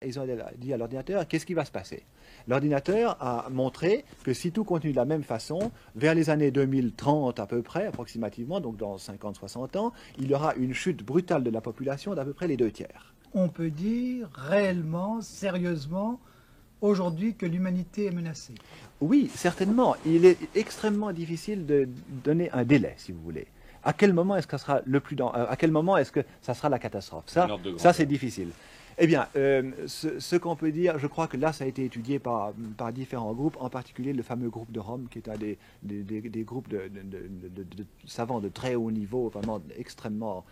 Ils ont dit à l'ordinateur, qu'est-ce qui va se passer? L'ordinateur a montré que si tout continue de la même façon, vers les années 2030 à peu près, approximativement, donc dans 50-60 ans, il y aura une chute brutale de la population d'à peu près les 2/3. On peut dire réellement, sérieusement, aujourd'hui que l'humanité est menacée. Oui, certainement. Il est extrêmement difficile de donner un délai, si vous voulez. À quel moment est-ce que ça sera à quel moment est-ce que ça sera la catastrophe? Ça c'est difficile. Eh bien, ce qu'on peut dire, je crois que là, ça a été étudié par différents groupes, en particulier le fameux groupe de Rome, qui est un des groupes de savants de très haut niveau, vraiment extrêmement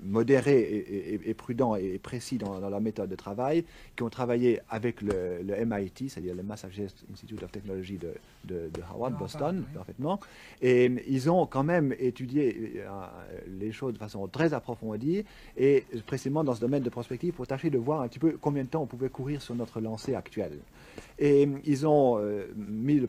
modérés et prudents et précis dans leur méthode de travail, qui ont travaillé avec le MIT, c'est-à-dire le Massachusetts Institute of Technology de Harvard, Boston, oui. parfaitement. Et ils ont quand même étudié les choses de façon très approfondie, et précisément dans ce domaine de prospective, pour tâcher de voir un petit peu combien de temps on pouvait courir sur notre lancée actuelle. Et ils ont ils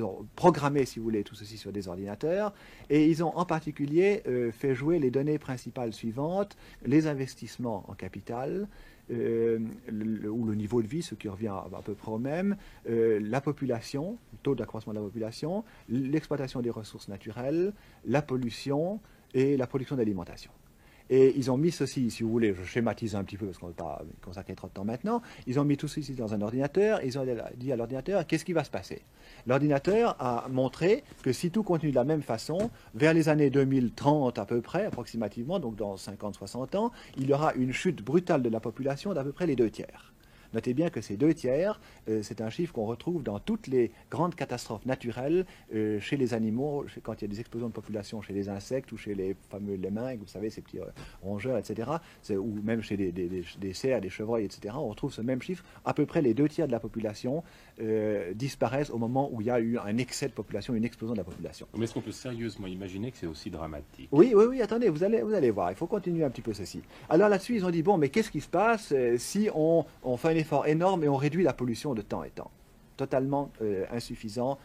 ont programmé, si vous voulez, tout ceci sur des ordinateurs, et ils ont en particulier fait jouer les données principales suivantes: les investissements en capital, ou le niveau de vie, ce qui revient à peu près au même, la population, le taux d'accroissement de la population, l'exploitation des ressources naturelles, la pollution et la production d'alimentation. Et ils ont mis ceci, si vous voulez, je schématise un petit peu parce qu'on ne va pas consacrer trop de temps maintenant, ils ont mis tout ceci dans un ordinateur, ils ont dit à l'ordinateur, qu'est-ce qui va se passer? L'ordinateur a montré que si tout continue de la même façon, vers les années 2030 à peu près, approximativement, donc dans 50-60 ans, il y aura une chute brutale de la population d'à peu près les 2/3. Notez bien que ces 2/3, c'est un chiffre qu'on retrouve dans toutes les grandes catastrophes naturelles, chez les animaux, quand il y a des explosions de population chez les insectes ou chez les fameux lemmings, vous savez, ces petits rongeurs, etc., ou même chez des cerfs, des chevreuils, etc., on retrouve ce même chiffre. À peu près les 2/3 de la population disparaissent au moment où il y a eu un excès de population, une explosion de la population. Mais est-ce qu'on peut sérieusement imaginer que c'est aussi dramatique? Oui, attendez, vous allez voir, il faut continuer un petit peu ceci. Alors là-dessus, ils ont dit, bon, mais qu'est-ce qui se passe si on fait un effort énorme et on réduit la pollution de temps et temps? Totalement insuffisant,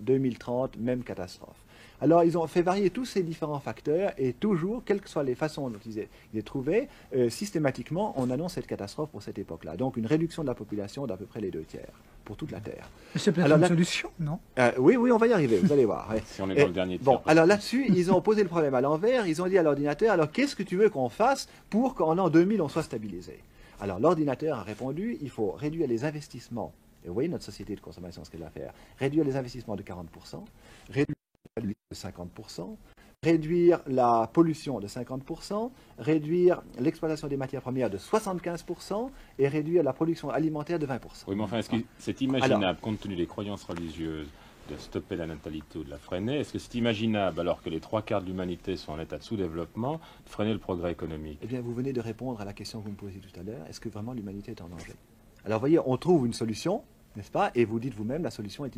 2030, même catastrophe. Alors, ils ont fait varier tous ces différents facteurs, et toujours, quelles que soient les façons dont ils aient trouvé, systématiquement, on annonce cette catastrophe pour cette époque-là. Donc, une réduction de la population d'à peu près les 2/3 pour toute la Terre. Mais c'est peut-être une solution, non? Oui, on va y arriver, vous allez voir. Ouais. Si on est dans le dernier tiers. Bon, alors là-dessus, ils ont posé le problème à l'envers. Ils ont dit à l'ordinateur, alors qu'est-ce que tu veux qu'on fasse pour qu'en l'an 2000, on soit stabilisé? Alors l'ordinateur a répondu, il faut réduire les investissements. Et vous voyez notre société de consommation, ce qu'elle va faire. Réduire les investissements de 40%, réduire la pollution de 50%, réduire la pollution de 50%, réduire l'exploitation des matières premières de 75% et réduire la production alimentaire de 20%. Oui, mais enfin, est-ce que c'est imaginable, compte tenu des croyances religieuses, de stopper la natalité ou de la freiner? Est-ce que c'est imaginable, alors que les 3/4 de l'humanité sont en état de sous-développement, de freiner le progrès économique? Eh bien, vous venez de répondre à la question que vous me posiez tout à l'heure. Est-ce que vraiment l'humanité est en danger? Alors, vous voyez, on trouve une solution, n'est-ce pas? Et vous dites vous-même, la solution est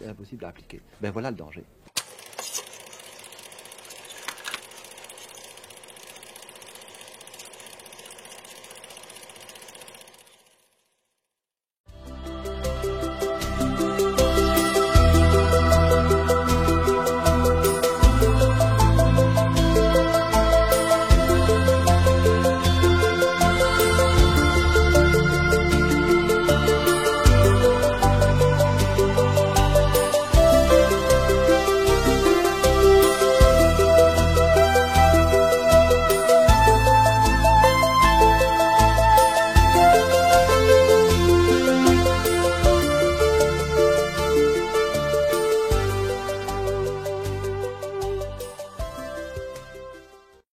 impossible à appliquer. Ben voilà le danger.